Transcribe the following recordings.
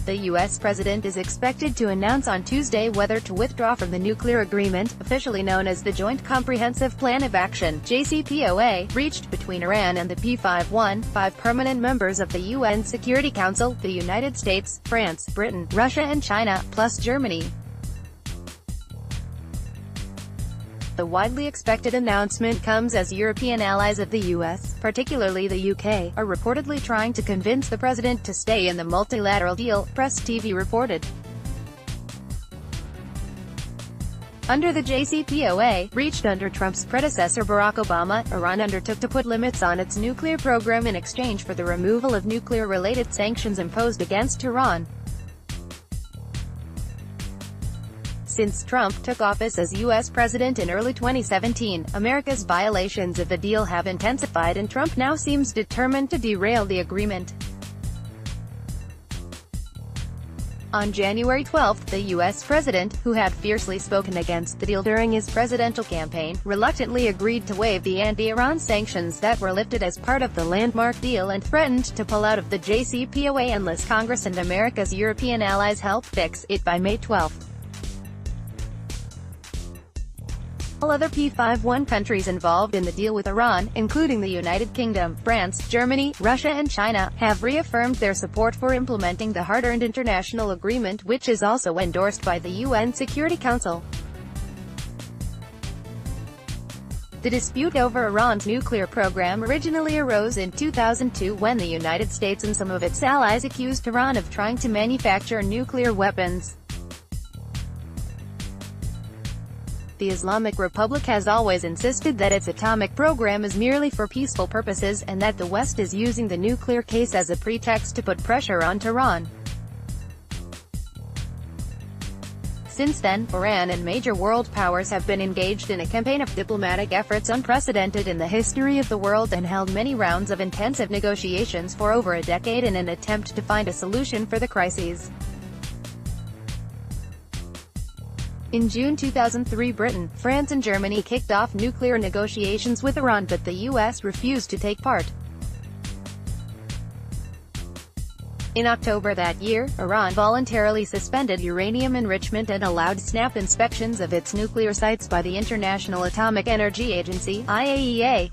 The U.S. president is expected to announce on Tuesday whether to withdraw from the nuclear agreement, officially known as the Joint Comprehensive Plan of Action (JCPOA), reached between Iran and the P5 five permanent members of the UN Security Council, the United States, France, Britain, Russia and China, plus Germany. The widely expected announcement comes as European allies of the US, particularly the UK, are reportedly trying to convince the president to stay in the multilateral deal, Press TV reported. Under the JCPOA, reached under Trump's predecessor Barack Obama, Iran undertook to put limits on its nuclear program in exchange for the removal of nuclear-related sanctions imposed against Iran. Since Trump took office as U.S. president in early 2017, America's violations of the deal have intensified and Trump now seems determined to derail the agreement. On January 12, the U.S. president, who had fiercely spoken against the deal during his presidential campaign, reluctantly agreed to waive the anti-Iran sanctions that were lifted as part of the landmark deal and threatened to pull out of the JCPOA unless Congress and America's European allies help fix it by May 12. All other P5 countries involved in the deal with Iran, including the United Kingdom, France, Germany, Russia and China, have reaffirmed their support for implementing the hard-earned international agreement, which is also endorsed by the UN Security Council. The dispute over Iran's nuclear program originally arose in 2002 when the United States and some of its allies accused Iran of trying to manufacture nuclear weapons. The Islamic Republic has always insisted that its atomic program is merely for peaceful purposes, and that the West is using the nuclear case as a pretext to put pressure on Tehran. Since then, Iran and major world powers have been engaged in a campaign of diplomatic efforts unprecedented in the history of the world and held many rounds of intensive negotiations for over a decade in an attempt to find a solution for the crises. In June 2003, Britain, France and Germany kicked off nuclear negotiations with Iran, but the U.S. refused to take part. In October that year, Iran voluntarily suspended uranium enrichment and allowed snap inspections of its nuclear sites by the International Atomic Energy Agency (IAEA).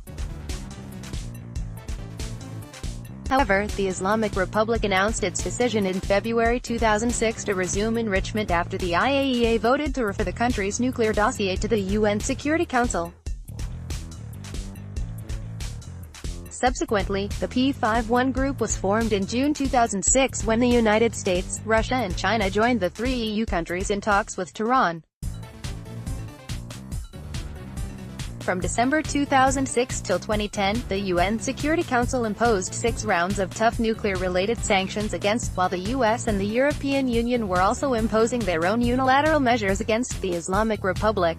However, the Islamic Republic announced its decision in February 2006 to resume enrichment after the IAEA voted to refer the country's nuclear dossier to the UN Security Council. Subsequently, the P5 group was formed in June 2006 when the United States, Russia and China joined the three EU countries in talks with Tehran. From December 2006 till 2010, the UN Security Council imposed 6 rounds of tough nuclear-related sanctions against, while the US and the European Union were also imposing their own unilateral measures against the Islamic Republic.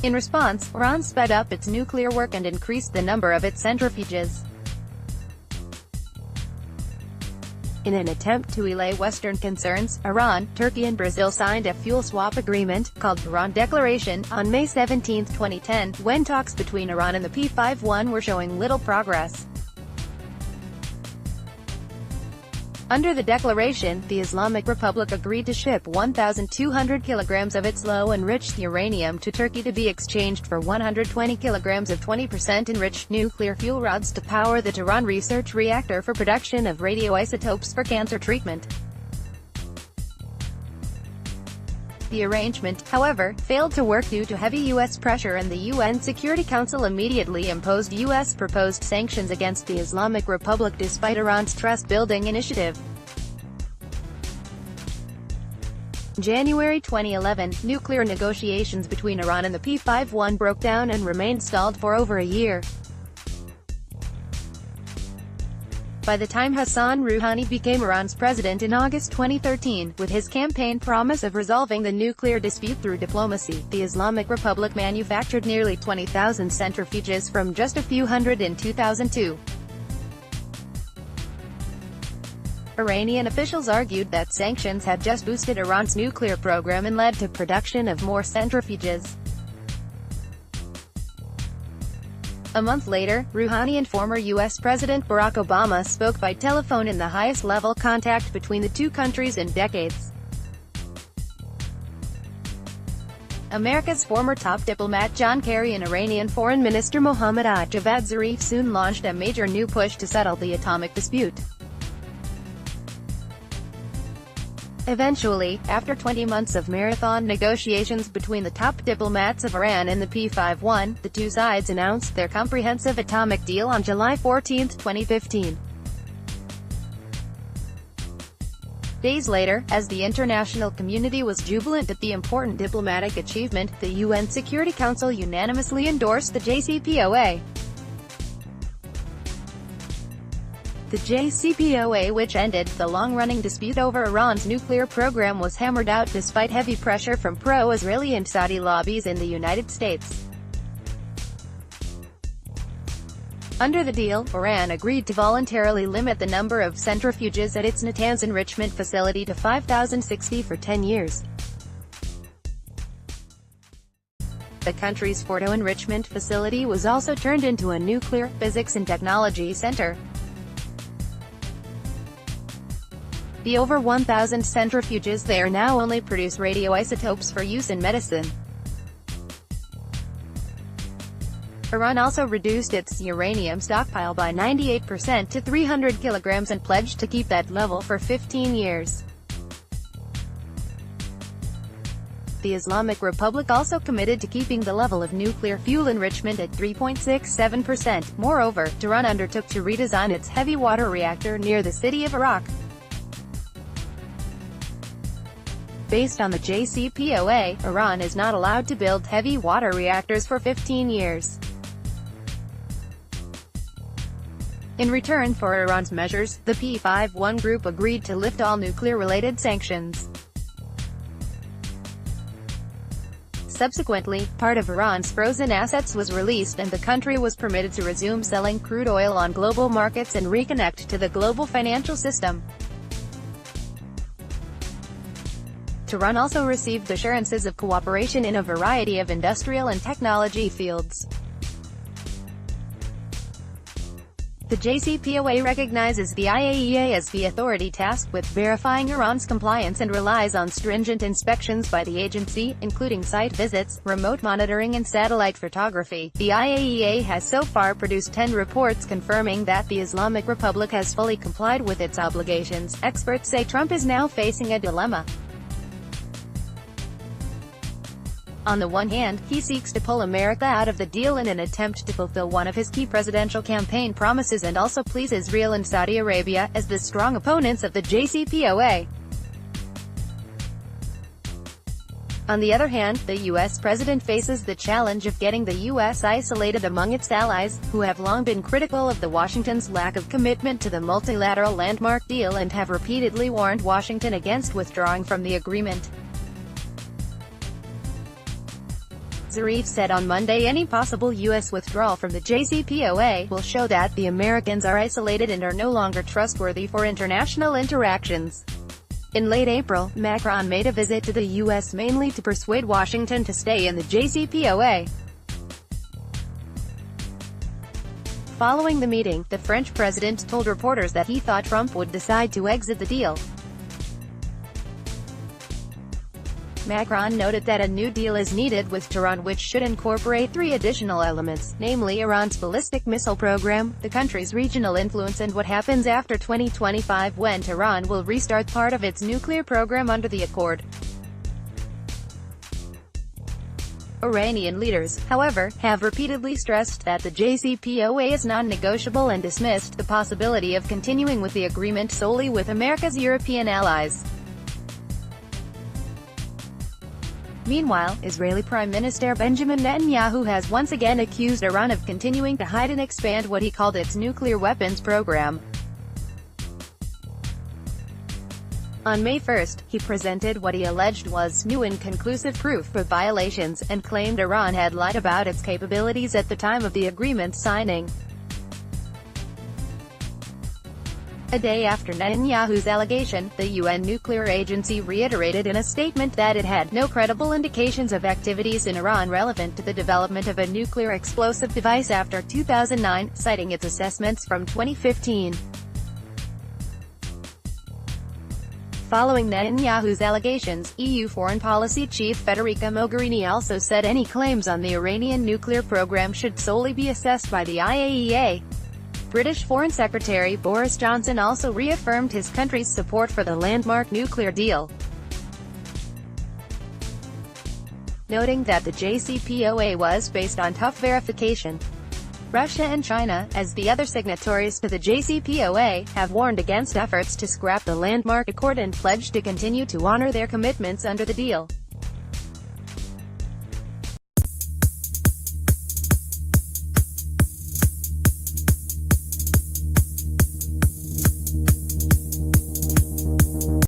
In response, Iran sped up its nuclear work and increased the number of its centrifuges. In an attempt to allay Western concerns, Iran, Turkey and Brazil signed a fuel swap agreement, called the Iran Declaration, on May 17, 2010, when talks between Iran and the P5 were showing little progress. Under the declaration, the Islamic Republic agreed to ship 1,200 kilograms of its low-enriched uranium to Turkey to be exchanged for 120 kilograms of 20% enriched nuclear fuel rods to power the Tehran research reactor for production of radioisotopes for cancer treatment. The arrangement, however, failed to work due to heavy U.S. pressure, and the UN Security Council immediately imposed U.S. proposed sanctions against the Islamic Republic despite Iran's trust-building initiative. In January 2011, nuclear negotiations between Iran and the P5 broke down and remained stalled for over a year. By the time Hassan Rouhani became Iran's president in August 2013, with his campaign promise of resolving the nuclear dispute through diplomacy, the Islamic Republic manufactured nearly 20,000 centrifuges from just a few hundred in 2002. Iranian officials argued that sanctions had just boosted Iran's nuclear program and led to production of more centrifuges. A month later, Rouhani and former U.S. President Barack Obama spoke by telephone in the highest-level contact between the two countries in decades. America's former top diplomat John Kerry and Iranian Foreign Minister Mohammad Javad Zarif soon launched a major new push to settle the atomic dispute. Eventually, after 20 months of marathon negotiations between the top diplomats of Iran and the P5-1, the two sides announced their comprehensive atomic deal on July 14, 2015. Days later, as the international community was jubilant at the important diplomatic achievement, the UN Security Council unanimously endorsed the JCPOA. The JCPOA, which ended the long-running dispute over Iran's nuclear program, was hammered out despite heavy pressure from pro-Israeli and Saudi lobbies in the United States. Under the deal, Iran agreed to voluntarily limit the number of centrifuges at its Natanz enrichment facility to 5,060 for 10 years. The country's Fordo enrichment facility was also turned into a nuclear, physics and technology center. The over 1,000 centrifuges there now only produce radioisotopes for use in medicine. Iran also reduced its uranium stockpile by 98% to 300 kilograms and pledged to keep that level for 15 years. The Islamic Republic also committed to keeping the level of nuclear fuel enrichment at 3.67%. Moreover, Tehran undertook to redesign its heavy water reactor near the city of Arak. Based on the JCPOA, Iran is not allowed to build heavy water reactors for 15 years. In return for Iran's measures, the P5-1 group agreed to lift all nuclear-related sanctions. Subsequently, part of Iran's frozen assets was released and the country was permitted to resume selling crude oil on global markets and reconnect to the global financial system. Tehran also received assurances of cooperation in a variety of industrial and technology fields. The JCPOA recognizes the IAEA as the authority tasked with verifying Iran's compliance and relies on stringent inspections by the agency, including site visits, remote monitoring and satellite photography. The IAEA has so far produced 10 reports confirming that the Islamic Republic has fully complied with its obligations. Experts say Trump is now facing a dilemma. On the one hand, he seeks to pull America out of the deal in an attempt to fulfill one of his key presidential campaign promises and also please Israel and Saudi Arabia, as the strong opponents of the JCPOA. On the other hand, the U.S. president faces the challenge of getting the U.S. isolated among its allies, who have long been critical of Washington's lack of commitment to the multilateral landmark deal and have repeatedly warned Washington against withdrawing from the agreement. Zarif said on Monday any possible U.S. withdrawal from the JCPOA will show that the Americans are isolated and are no longer trustworthy for international interactions. In late April, Macron made a visit to the U.S. mainly to persuade Washington to stay in the JCPOA. Following the meeting, the French president told reporters that he thought Trump would decide to exit the deal. Macron noted that a new deal is needed with Tehran which should incorporate 3 additional elements, namely Iran's ballistic missile program, the country's regional influence and what happens after 2025 when Tehran will restart part of its nuclear program under the accord. Iranian leaders, however, have repeatedly stressed that the JCPOA is non-negotiable and dismissed the possibility of continuing with the agreement solely with America's European allies. Meanwhile, Israeli Prime Minister Benjamin Netanyahu has once again accused Iran of continuing to hide and expand what he called its nuclear weapons program. On May 1, he presented what he alleged was new and conclusive proof of violations, and claimed Iran had lied about its capabilities at the time of the agreement signing. A day after Netanyahu's allegation, the UN nuclear agency reiterated in a statement that it had no credible indications of activities in Iran relevant to the development of a nuclear explosive device after 2009, citing its assessments from 2015. Following Netanyahu's allegations, EU Foreign Policy Chief Federica Mogherini also said any claims on the Iranian nuclear program should solely be assessed by the IAEA. British Foreign Secretary Boris Johnson also reaffirmed his country's support for the landmark nuclear deal, noting that the JCPOA was based on tough verification. Russia and China, as the other signatories to the JCPOA, have warned against efforts to scrap the landmark accord and pledged to continue to honor their commitments under the deal.